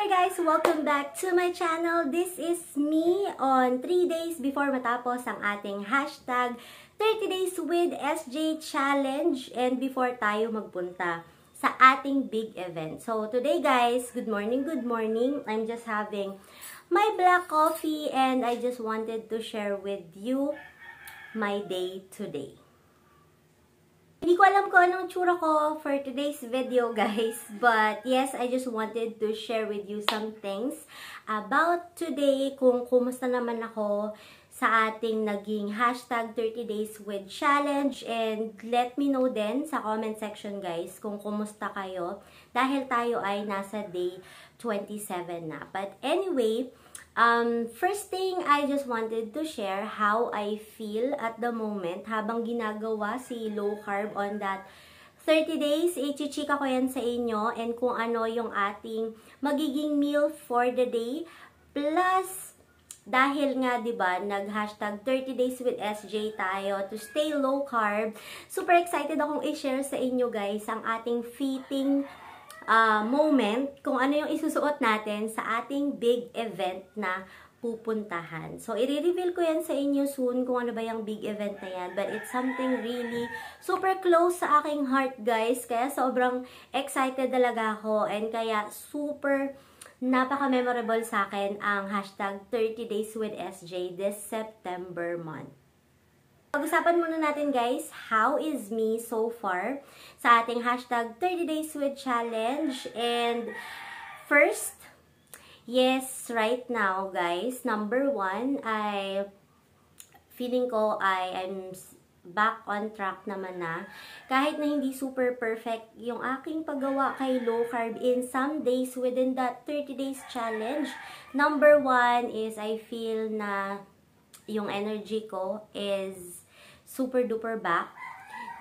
there guys! Welcome back to my channel. This is me on 3 days before matapos ang ating hashtag 30 days with SJ challenge and before tayo magpunta sa ating big event. So today guys, good morning, good morning. I'm just having my black coffee and I just wanted to share with you my day today. Hindi ko alam kung anong tsura ko for today's video, guys. But, yes, I just wanted to share with you some things about today, kung kumusta naman ako sa ating naging hashtag 30 days with challenge. And let me know din sa comment section, guys, kung kumusta kayo. Dahil tayo ay nasa day 27 na. But anyway, first thing, I just wanted to share how I feel at the moment habang ginagawa si low carb on that 30 days. I-chika ko yan sa inyo and kung ano yung ating magiging meal for the day. Plus, dahil nga, diba, nag-hashtag 30 days with SJ tayo to stay low carb. Super excited akong i-share sa inyo, guys, ang ating fitting moment, kung ano yung isusuot natin sa ating big event na pupuntahan. So, i-reveal ko yan sa inyo soon kung ano ba yung big event na yan. But it's something really super close sa aking heart, guys. Kaya sobrang excited talaga ako. And kaya super napaka-memorable sa akin ang hashtag 30 days with SJ this September month. Pag-usapan muna natin guys, how is me so far sa ating hashtag 30 days with challenge. And first, yes, right now guys, number 1, feeling ko I'm back on track naman na. Kahit na hindi super perfect yung aking paggawa kay low carb in some days within that 30 days challenge. Number 1 is I feel na yung energy ko is super duper back.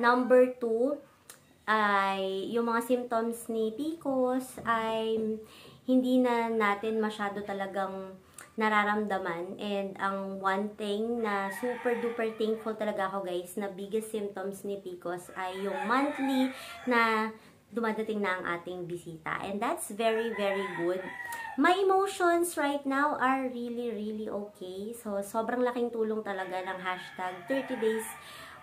Number 2, ay yung mga symptoms ni PCOS ay hindi na natin masyado talagang nararamdaman. And ang one thing na super duper thankful talaga ako guys, na biggest symptoms ni PCOS ay yung monthly na dumadating na ang ating bisita. And that's very, very good. My emotions right now are really, really okay. So, sobrang laking tulong talaga ng hashtag 30 days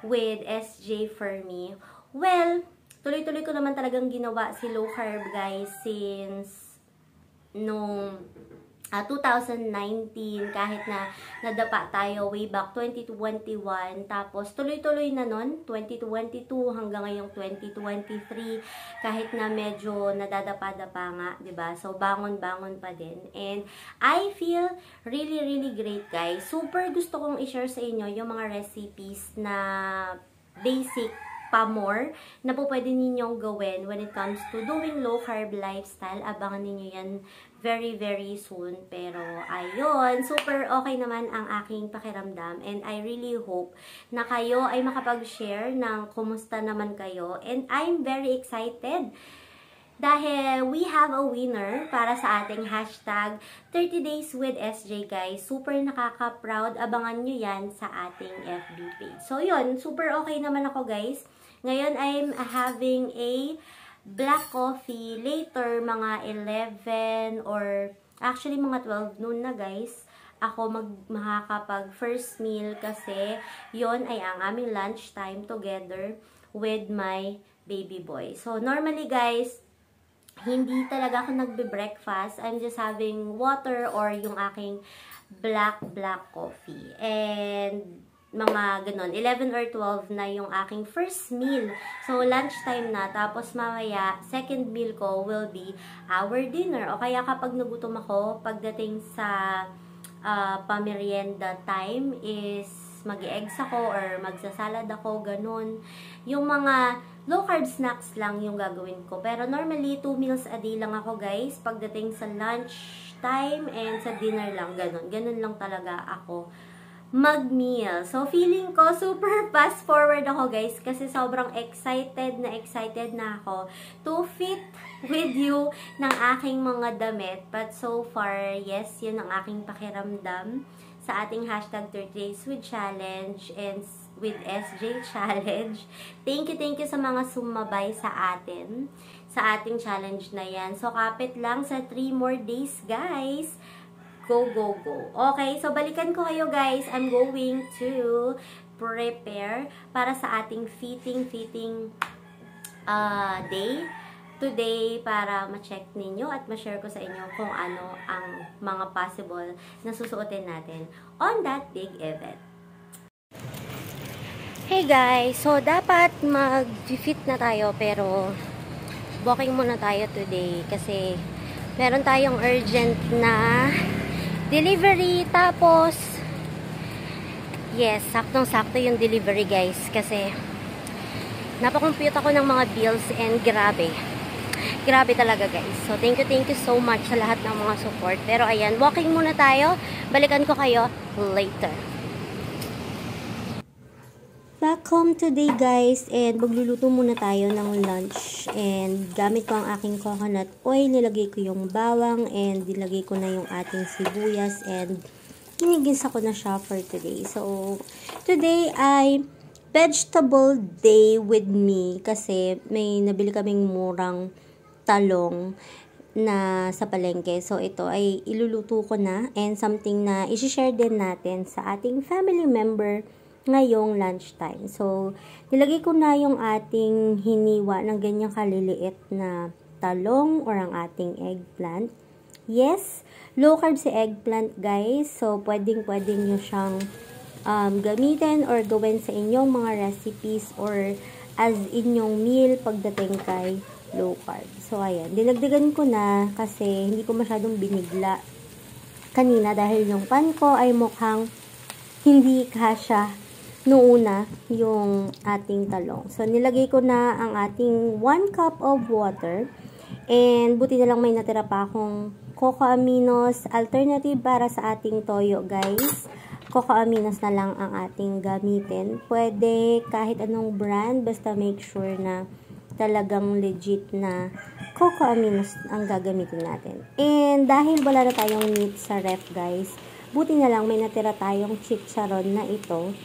with SJ for me. Well, tuloy-tuloy ko naman talagang ginawa si low carb guys since nung 2019, kahit na nadapa tayo way back 2021, tapos tuloy-tuloy na nun, 2022 hanggang ngayong 2023, kahit na medyo nadadapa-dapa nga, diba? So, bangon-bangon pa din. And I feel really, really great, guys. Super gusto kong i-share sa inyo yung mga recipes na basic pa more na po pwede ninyong gawin when it comes to doing low carb lifestyle. Abangan ninyo yan very, very soon. Pero, ayun, super okay naman ang aking pakiramdam. And I really hope na kayo ay makapag-share ng kumusta naman kayo. And I'm very excited dahil we have a winner para sa ating hashtag 30 days with SJ guys. Super nakaka-proud. Abangan nyo yan sa ating FB page. So, yun, super okay naman ako guys. Ngayon, I'm having a black coffee. Later, mga 11 or actually mga 12 noon na guys, ako makakapag first meal kasi yon ay ang aming lunch time together with my baby boy. So, normally guys, hindi talaga ako nagbe-breakfast. I'm just having water or yung aking black coffee. And mga ganon, 11 or 12 na yung aking first meal. So, lunchtime na. Tapos, mamaya, second meal ko will be our dinner. O kaya kapag nagutom ako, pagdating sa pamerienda time is mag-eggs ako or magsasalad ako, ganon. Yung mga low carb snacks lang yung gagawin ko. Pero normally, 2 meals a day lang ako guys. Pagdating sa lunch time and sa dinner lang, ganon. Ganon lang talaga ako mag-meal. So, feeling ko super fast forward ako guys kasi sobrang excited na ako to fit with you ng aking mga damit. But so far, yes, yun ang aking pakiramdam sa ating hashtag 30 Days with Challenge and with SJ Challenge. Thank you sa mga sumabay sa atin, sa ating challenge na yan. So, kapit lang sa 3 more days, guys. Go. Okay, so balikan ko kayo, guys. I'm going to prepare para sa ating fitting day today para ma-check ninyo at ma-share ko sa inyo kung ano ang mga possible na susuotin natin on that big event. Hey guys, so dapat mag-fit na tayo pero walking muna tayo today kasi meron tayong urgent na delivery. Tapos yes, saktong-sakto yung delivery guys kasi napakompute ako ng mga bills and grabe talaga guys. So thank you so much sa lahat ng mga support. Pero ayan, walking muna tayo, balikan ko kayo later. Back home today guys, and magluluto muna tayo ng lunch. And gamit ko ang aking coconut oil, nilagay ko yung bawang, and nilagay ko na yung ating sibuyas, and kinigisa ko na siya for today. So, today ay vegetable day with me kasi may nabili kaming murang talong na sa palengke. So, ito ay iluluto ko na and something na i-share din natin sa ating family member ngayong lunchtime. So, nilagay ko na yung ating hiniwa ng ganyang kaliliit na talong or ang ating eggplant. Yes, low carb si eggplant guys. So, pwedeng nyo siyang gamitin or gawin sa inyong mga recipes or as inyong meal pagdating kay low carb. So, ayan. Dinagdagan ko na kasi hindi ko masyadong binigla kanina dahil yung pan ko ay mukhang hindi kasya noong una yung ating talong. So, nilagay ko na ang ating 1 cup of water. And, buti na lang may natira pa akong cocoa aminos. Alternative para sa ating toyo, guys. Cocoa aminos na lang ang ating gamitin. Pwede kahit anong brand, basta make sure na talagang legit na cocoa aminos ang gagamitin natin. And, dahil wala na tayong meat sa ref, guys, buti na lang may natira tayong chicharon na ito.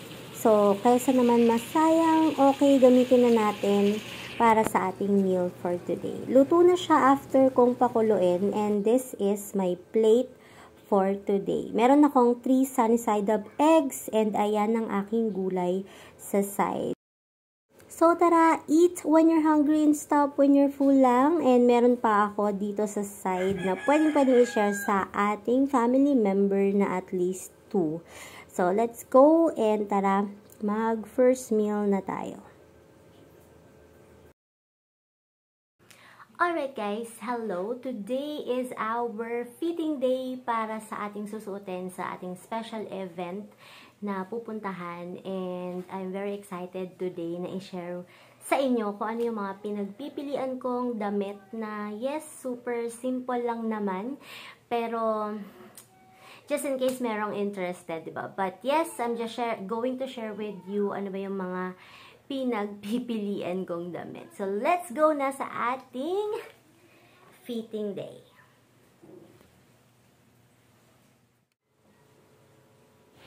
So, kaysa naman masayang, okay, gamitin na natin para sa ating meal for today. Luto na siya after kong pakuluin and this is my plate for today. Meron akong 3 sunny side up eggs and ayan ang aking gulay sa side. So, tara, eat when you're hungry and stop when you're full lang. And meron pa ako dito sa side na pwedeng i-share sa ating family member na at least 2. So, let's go and tara, mag-first meal na tayo. Alright guys, hello! Today is our fitting day para sa ating susuotin sa ating special event na pupuntahan. And I'm very excited today na i-share sa inyo kung ano yung mga pinagpipilian kong damit na yes, super simple lang naman. Pero just in case merong interested, diba? But yes, I'm just going to share with you ano ba yung mga pinagpipilian kong damit. So, let's go na sa ating fitting day.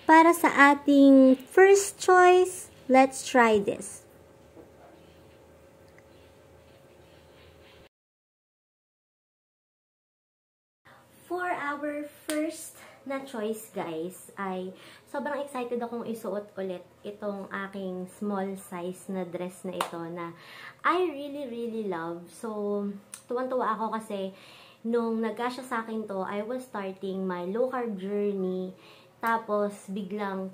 Para sa ating first choice, let's try this. For our first na choice guys, ay sobrang excited akong isuot ulit itong aking small size na dress na ito na I really love. So, tuwan-tuwa ako kasi nung nagkasya sa akin to, I was starting my low carb journey. Tapos, biglang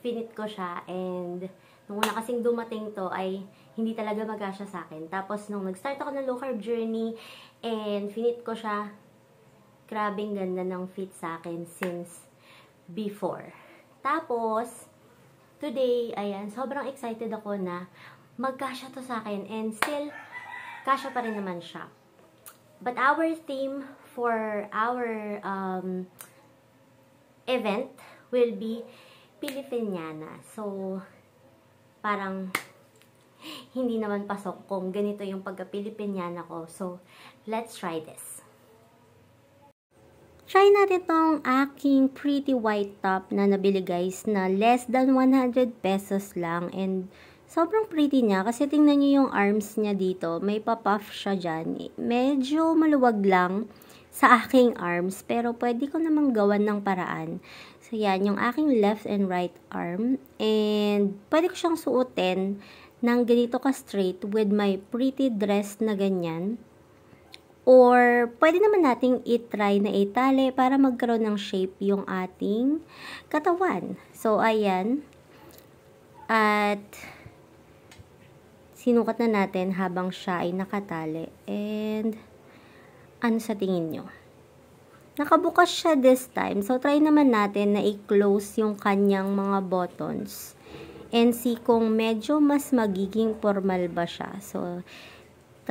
finit ko siya and nung una kasing dumating to ay hindi talaga magkasya sa akin. Tapos, nung nag-start ako ng low carb journey and finit ko siya, grabing ganda ng fit sa akin since before. Tapos, today, ayan, sobrang excited ako na magkasya to sa akin and still, kasya pa rin naman siya. But our theme for our event will be Pilipiniana. So, parang hindi naman pasok kung ganito yung pagka-Pilipiniana ko. So, let's try this. Try natin tong aking pretty white top na nabili guys na less than 100 pesos lang. And sobrang pretty niya kasi tingnan niyo yung arms niya dito. May pa-puff siya dyan. Medyo maluwag lang sa aking arms pero pwede ko namang gawan ng paraan. So yan, yung aking left and right arm. And pwede ko siyang suotin ng ganito ka straight with my pretty dress na ganyan. Or, pwede naman nating i-try na itali para magkaroon ng shape yung ating katawan. So, ayan. At, sinukat na natin habang siya ay nakatali. And, ano sa tingin nyo? Nakabukas siya this time. So, try naman natin na i-close yung kanyang mga buttons. And see kung medyo mas magiging formal ba siya. So,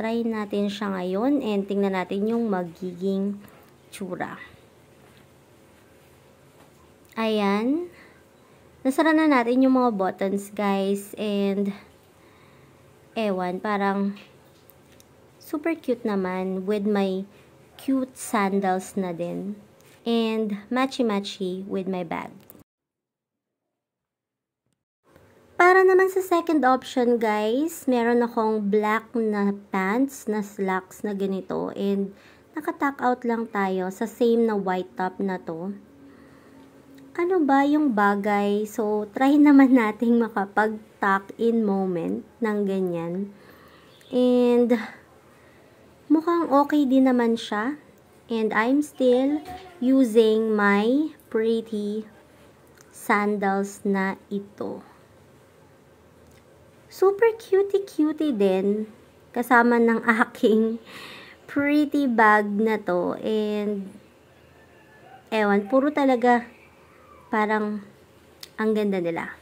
try natin siya ngayon and tingnan natin yung magiging tsura. Ayan. Nasara na natin yung mga buttons, guys. And, ewan, parang super cute naman with my cute sandals na din. And, matchy-matchy with my bag. Para naman sa second option guys, meron akong black na pants na slacks na ganito and naka-tuck out lang tayo sa same na white top na to. Ano ba yung bagay? So, try naman nating makapag-tuck in moment ng ganyan. And mukhang okay din naman siya. And I'm still using my pretty sandals na ito. Super cutie-cutie din. Kasama ng aking pretty bag na to. And, ewan, puro talaga parang ang ganda nila.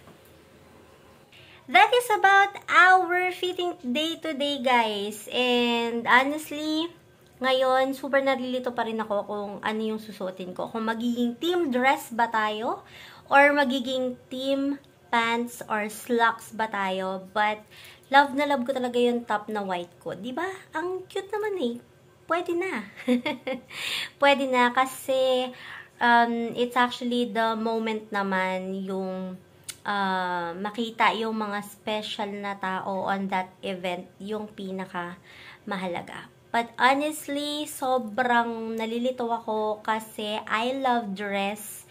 That is about our fitting day today, guys. And, honestly, ngayon, super nalilito pa rin ako kung ano yung susuotin ko. Kung magiging team dress ba tayo or magiging team pants or slacks ba tayo. But, love na love ko talaga yung top na white ko. Diba? Ang cute naman eh. Pwede na. Pwede na kasi it's actually the moment naman yung makita yung mga special na tao on that event, yung pinaka mahalaga. But honestly, sobrang nalilito ako kasi I love dress.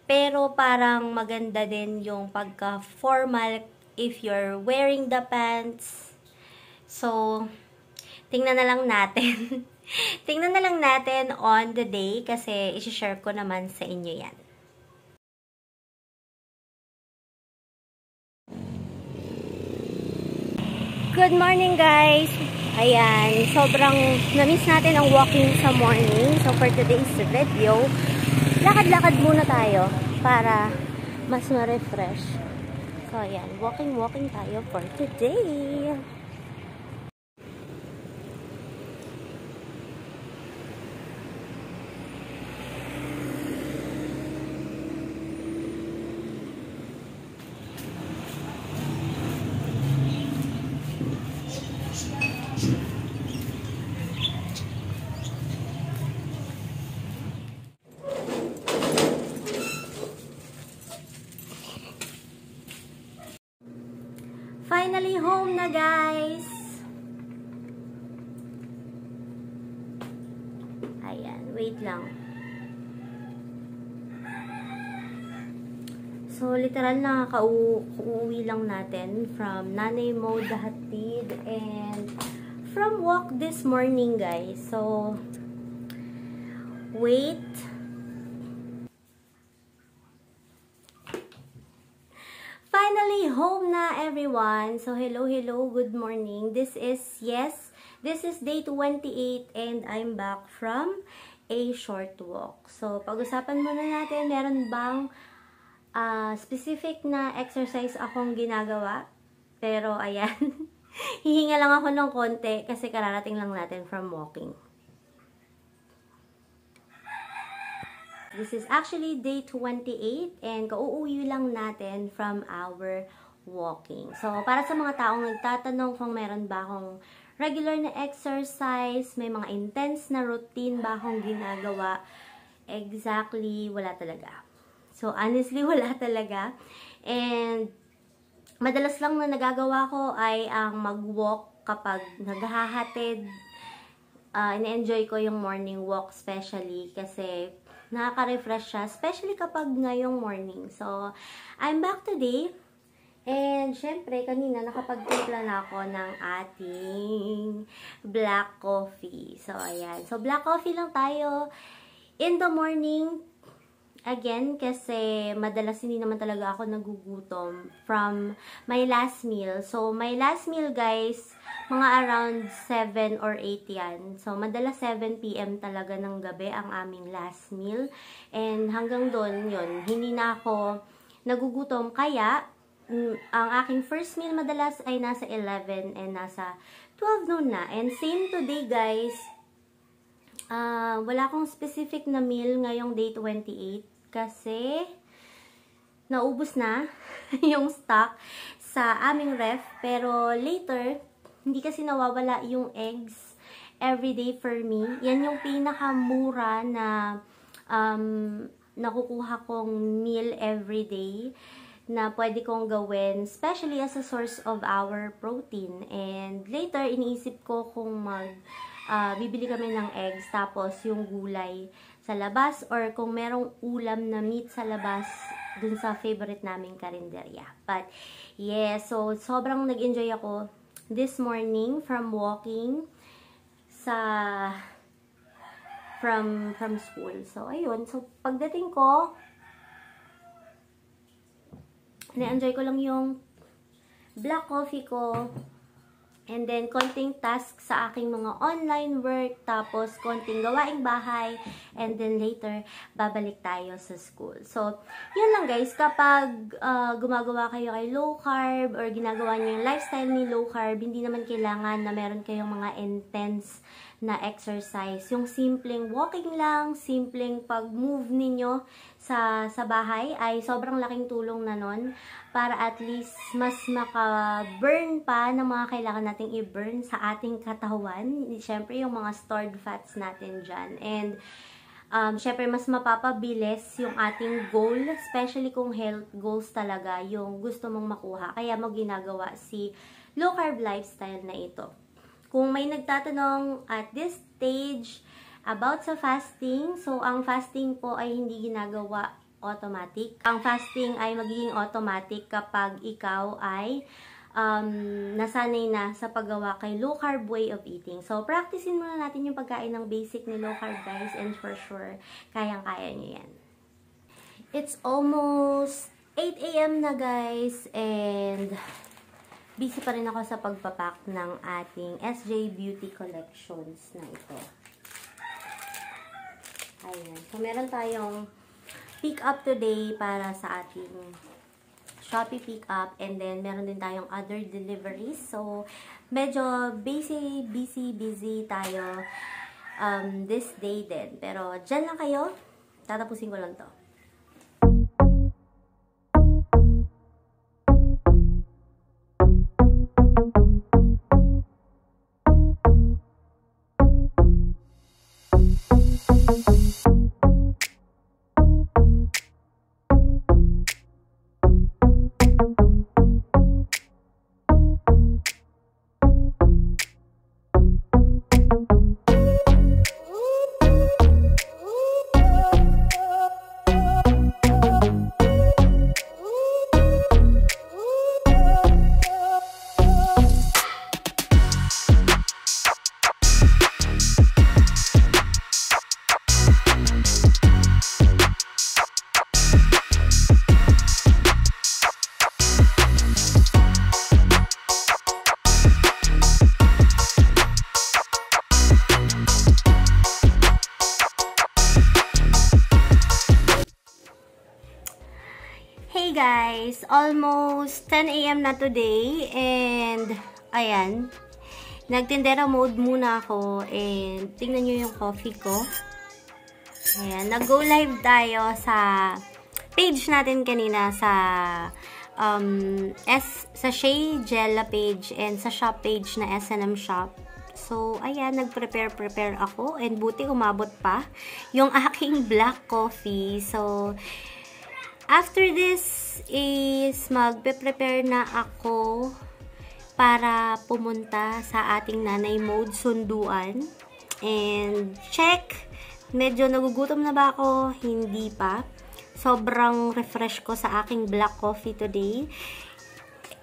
Pero parang maganda din yung pagka-formal if you're wearing the pants. So, tingnan na lang natin. Tingnan na lang natin on the day kasi isi-share ko naman sa inyo yan. Good morning guys! Ayan, sobrang na-miss natin ang walking sa morning. So, for today's video, lakad-lakad muna tayo para mas ma-refresh. So, ayan. Walking tayo for today. Finally home na guys. Ayan, wait lang. So literal na uuwi lang natin from Nanay Mo Dahatid and from walk this morning guys. So wait. Finally, home na everyone. So, hello, good morning. This is day 28 and I'm back from a short walk. So, pag-usapan muna natin, meron bang specific na exercise akong ginagawa? Pero, ayan, hihinga lang ako ng konti kasi kararating lang natin from walking. This is actually day 28 and kauuwi lang natin from our walking. So, para sa mga taong nagtatanong kung meron ba akong regular na exercise, may mga intense na routine ba akong ginagawa, Exactly, wala talaga. So, honestly, wala talaga. And, madalas lang na nagagawa ko ay ang mag-walk kapag naghahatid. Ina-enjoy ko yung morning walk especially kasi nakaka-refresh siya, especially kapag ngayong morning. So, I'm back today. And, syempre, kanina nakapagtimpla na ako ng ating black coffee. So, ayan. So, black coffee lang tayo in the morning. Again, kasi madalas hindi naman talaga ako nagugutom from my last meal. So, my last meal, guys, mga around 7 or 8 yan. So, madalas 7 PM talaga ng gabi ang aming last meal. And hanggang doon, yun, hindi na ako nagugutom. Kaya, ang aking first meal madalas ay nasa 11 and nasa 12 noon na. And same today, guys. Wala akong specific na meal ngayong day 28 kasi naubos na yung stock sa aming ref. Pero later, hindi kasi nawawala yung eggs everyday for me. Yan yung pinakamura na nakukuha kong meal everyday na pwede kong gawin, especially as a source of our protein. And later, iniisip ko kung bibili kami ng eggs, tapos yung gulay sa labas, or kung merong ulam na meat sa labas, dun sa favorite naming karinderya. But, yeah, so, sobrang nag-enjoy ako this morning from walking from school. So, ayun. So, pagdating ko, na-enjoy ko lang yung black coffee ko. And then, konting task sa aking mga online work. Tapos, konting gawaing bahay. And then, later, babalik tayo sa school. So, yun lang guys. Kapag gumagawa kayo kay low carb or ginagawa niyo yung lifestyle ni low carb, hindi naman kailangan na meron kayong mga intense na exercise. Yung simpleng walking lang, simpleng pag-move ninyo sa bahay ay sobrang laking tulong na nun para at least mas maka-burn pa ng mga kailangan nating i-burn sa ating katawan. Siyempre, yung mga stored fats natin dyan. And, siyempre, mas mapapabilis yung ating goal, especially kung health goals talaga yung gusto mong makuha. Kaya mo ginagawa si low carb lifestyle na ito. Kung may nagtatanong at this stage about sa fasting, so ang fasting po ay hindi ginagawa automatic. Ang fasting ay magiging automatic kapag ikaw ay nasanay na sa paggawa kay low carb way of eating. So, practicein muna natin yung pagkain ng basic ni low carb, guys, and for sure, kayang-kaya nyo yan. It's almost 8 AM na, guys, and busy pa rin ako sa pagpapack ng ating SJ Beauty Collections na ito. Ayan. So, meron tayong pick up today para sa ating Shopee pick up, and then meron din tayong other deliveries. So, medyo busy tayo this day din. Pero, dyan lang kayo. Tatapusin ko lang to. Hey guys, almost 10 AM na today, and ayan, nagtindera mode muna ako, and tingnan nyo yung coffee ko. Ayan, nag-go live tayo sa page natin kanina sa sa Shea Jella page and sa shop page na S&M Shop. So, ayan, nag-prepare ako and buti umabot pa yung aking black coffee. So, after this is magpe-prepare na ako para pumunta sa ating nanay mode sunduan. And check, medyo nagugutom na ba ako? Hindi pa. Sobrang refresh ko sa aking black coffee today.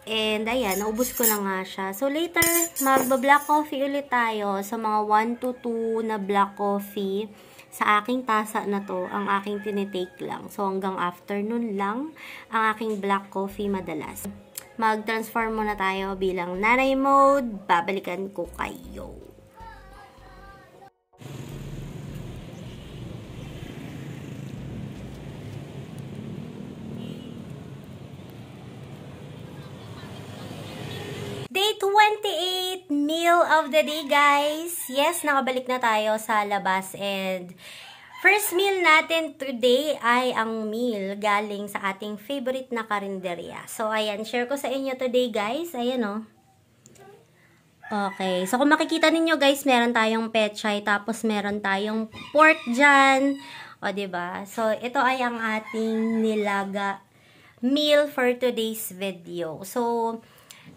And ayan, naubos ko na nga siya. So later, magba-black coffee ulit tayo sa mga 1 to 2 na black coffee. Sa aking tasa na to, ang aking tinitake lang. So hanggang afternoon lang ang aking black coffee madalas. Mag-transform muna tayo bilang nanay mode. Babalikan ko kayo. Day 28, meal of the day, guys. Yes, nakabalik na tayo sa labas and first meal natin today ay ang meal galing sa ating favorite na karinderya. So, ayan, share ko sa inyo today, guys. Ayan, oh. Okay, so kung makikita ninyo, guys, meron tayong pechay, tapos meron tayong pork dyan. O, diba? So, ito ay ang ating nilaga meal for today's video. So,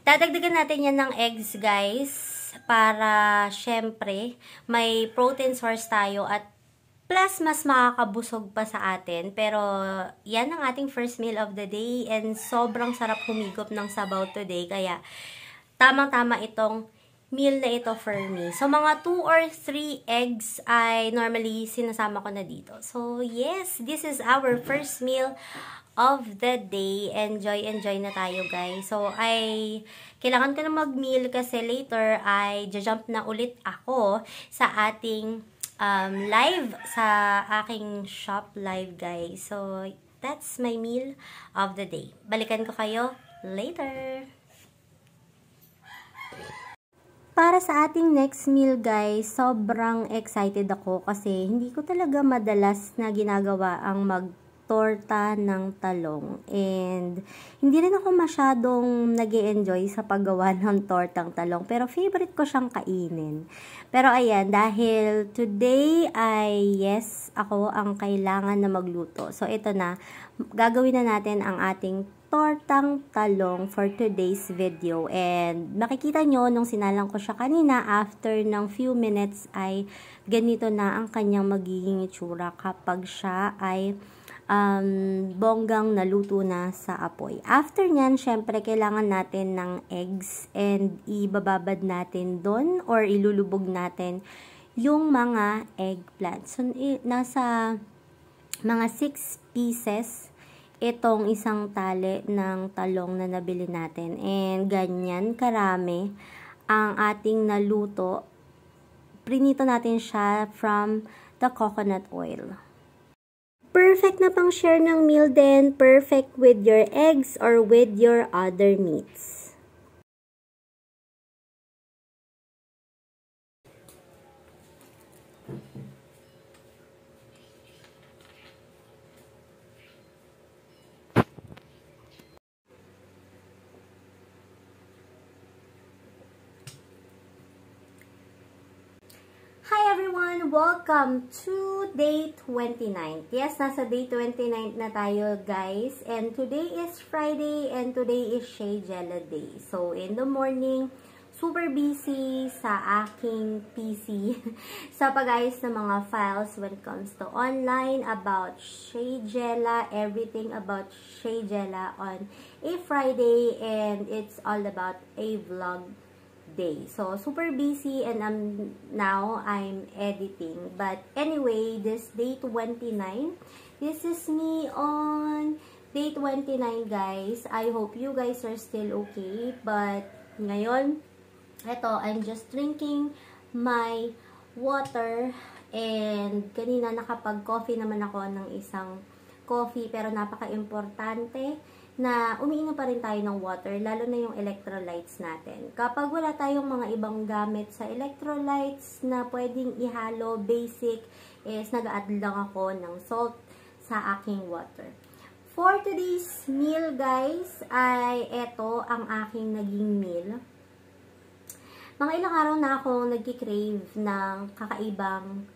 dadagdagan natin yan ng eggs, guys, para syempre may protein source tayo at plus mas makakabusog pa sa atin. Pero yan ang ating first meal of the day and sobrang sarap humigop ng sabaw today. Kaya tamang-tama itong meal na ito for me. So mga 2 or 3 eggs ay normally sinasama ko na dito. So yes, this is our first meal of the day. Enjoy na tayo, guys. So, kailangan ko na mag-meal kasi later ay jump na ulit ako sa ating live sa aking shop live, guys. So, that's my meal of the day. Balikan ko kayo later. Para sa ating next meal, guys, sobrang excited ako kasi hindi ko talaga madalas na ginagawa ang torta ng talong. And hindi rin ako masyadong nag-e-enjoy sa paggawa ng tortang talong. Pero favorite ko siyang kainin. Pero ayan, dahil today ay yes, ako ang kailangan na magluto. So ito na, gagawin na natin ang ating tortang talong for today's video. And makikita nyo nung sinalang ko siya kanina, after ng few minutes ay ganito na ang kanyang magiging itsura kapag siya ay bonggang naluto na sa apoy. After nyan, syempre, kailangan natin ng eggs and ibababad natin doon or ilulubog natin yung mga eggplant. So, nasa mga 6 pieces itong isang tali ng talong na nabili natin. And ganyan karami ang ating naluto. Prinito natin siya from the coconut oil. Perfect na pang share ng meal din, perfect with your eggs or with your other meats. Hi everyone! Welcome to day 29. Yes, nasa day 29 na tayo, guys. And today is Friday and today is Shea Jella Day. So, in the morning, super busy sa aking PC sa pag-ayos ng mga files when it comes to online about Shea Jella, everything about Shea Jella on a Friday, and it's all about a vlog day. So, super busy and now I'm editing. But anyway, this day 29, this is me on day 29, guys. I hope you guys are still okay. But ngayon, eto, I'm just drinking my water. And kanina nakapag-coffee naman ako ng isang coffee. Pero napaka-importante na umiinom pa rin tayo ng water, lalo na yung electrolytes natin. Kapag wala tayong mga ibang gamit sa electrolytes na pwedeng ihalo, basic, is nag-add lang ako ng salt sa aking water. For today's meal, guys, ay eto ang aking naging meal. Mga ilang araw na akong nagki-crave ng kakaibang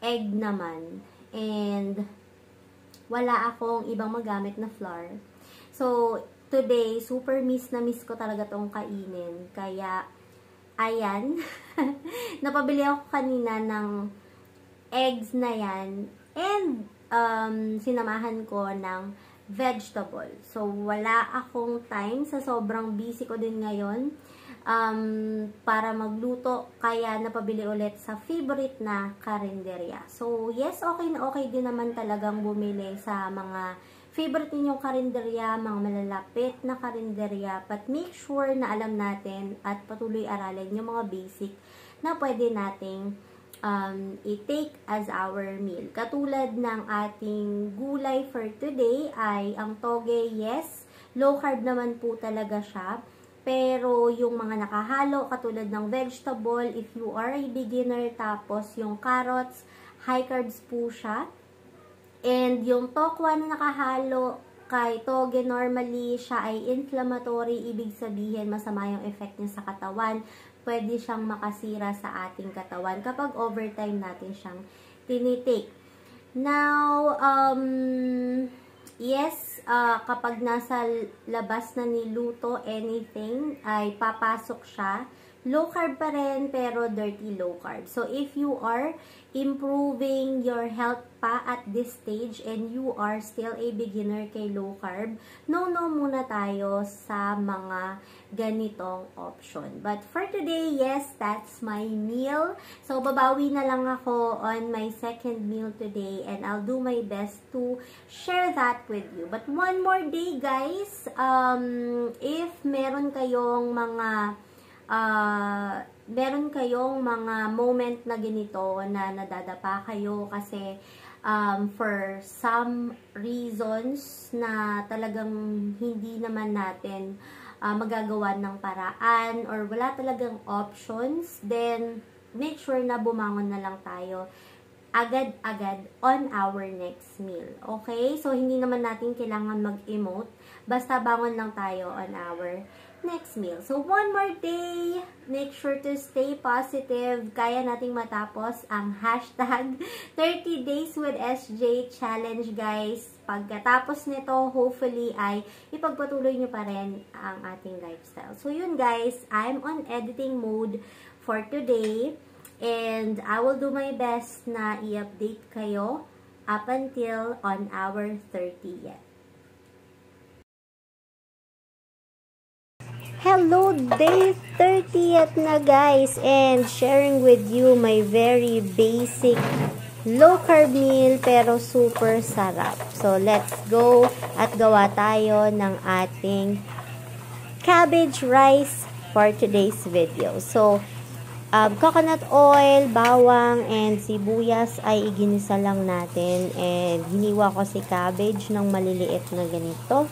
egg naman. And wala akong ibang magamit na flour. So, today, super miss ko talaga tong kainin. Kaya, ayan. Napabili ako kanina ng eggs na yan. And, sinamahan ko ng vegetable. So, wala akong time. Sa sobrang busy ko din ngayon. Para magluto, kaya napabili ulit sa favorite na karinderya. So, yes, okay na okay din naman talagang bumili sa mga favorite ninyong karinderya, mga malalapit na karinderya, but make sure na alam natin at patuloy aralin yung mga basic na pwede nating i-take as our meal. Katulad ng ating gulay for today ay ang toge, yes, low carb naman po talaga siya. Pero yung mga nakahalo, katulad ng vegetable, if you are a beginner, tapos yung carrots, high carbs po siya. And yung tokwa na nakahalo kay toge, normally siya ay inflammatory, ibig sabihin masama yung effect niya sa katawan. Pwede siyang makasira sa ating katawan kapag overtime natin siyang tinitake. Now, yes, kapag nasa labas na niluto anything, ay papasok siya. Low carb pa rin, pero dirty low carb. So, if you are improving your health pa at this stage and you are still a beginner kay low carb, no muna tayo sa mga ganitong option. But for today, yes, that's my meal. So, babawi na lang ako on my second meal today and I'll do my best to share that with you. But one more day, guys, if meron kayong mga moment na ganito na nadadapa kayo kasi for some reasons na talagang hindi naman natin magagawa ng paraan or wala talagang options, then make sure na bumangon na lang tayo agad-agad on our next meal. Okay? So, hindi naman natin kailangan mag-emote. Basta bangon lang tayo on our next meal. So, one more day. Make sure to stay positive. Kaya nating matapos ang hashtag 30 Days with SJ Challenge, guys. Pagkatapos nito, hopefully, ay ipagpatuloy nyo pa rin ang ating lifestyle. So, yun, guys. I'm on editing mode for today. And I will do my best na i-update kayo up until on our 30th. Hello, day 30th na, guys, and sharing with you my very basic low carb meal pero super sarap. So, let's go at gawa tayo ng ating cabbage rice for today's video. So, coconut oil, bawang, and sibuyas ay iginisa lang natin, and hiniwa ko si cabbage ng maliliit na ganito.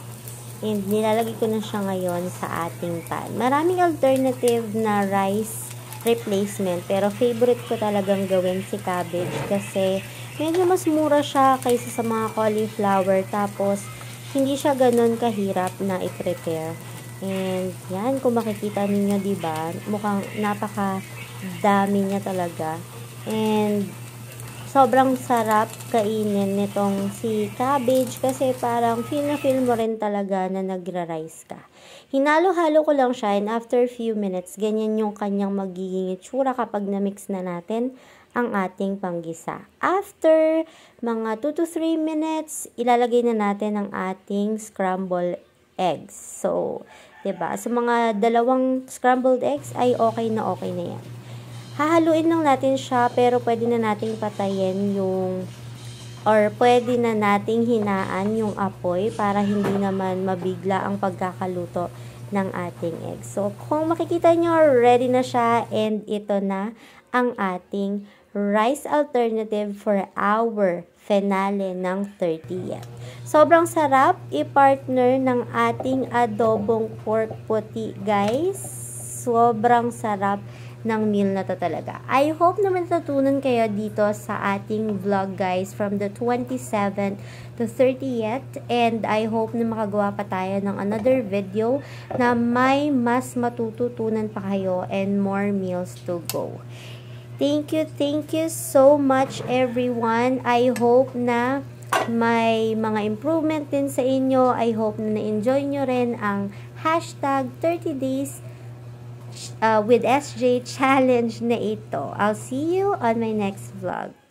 And nilalagay ko na siya ngayon sa ating pan. Maraming alternative na rice replacement, pero favorite ko talagang gawin si cabbage kasi medyo mas mura siya kaysa sa mga cauliflower, tapos hindi siya ganun kahirap na i-prepare. And yan, kung makikita ninyo, diba, mukhang napakadami niya talaga. And sobrang sarap kainin nitong si cabbage kasi parang feel mo rin talaga na nagra-rice ka. Hinalo-halo ko lang siya, and after few minutes, ganyan yung kanyang magiging itsura kapag na-mix na natin ang ating panggisa. After mga 2 to 3 minutes, ilalagay na natin ang ating scrambled eggs. So, diba? So, mga 2 scrambled eggs ay okay na yan. Hahaluin lang natin siya, pero pwede na nating patayin or pwede na nating hinaan yung apoy para hindi naman mabigla ang pagkakaluto ng ating egg. So, kung makikita nyo, ready na siya, and ito na ang ating rice alternative for our finale ng 30th. Sobrang sarap i-partner ng ating adobong pork puti, guys. Sobrang sarap ng meal na to talaga. I hope naman natutunan kayo dito sa ating vlog guys from the 27th to 30th, and I hope na makagawa pa tayo ng another video na may mas matututunan pa kayo and more meals to go. Thank you so much everyone. I hope na may mga improvement din sa inyo. I hope na na-enjoy nyo rin ang hashtag 30 days with SJ challenge na ito. I'll see you on my next vlog.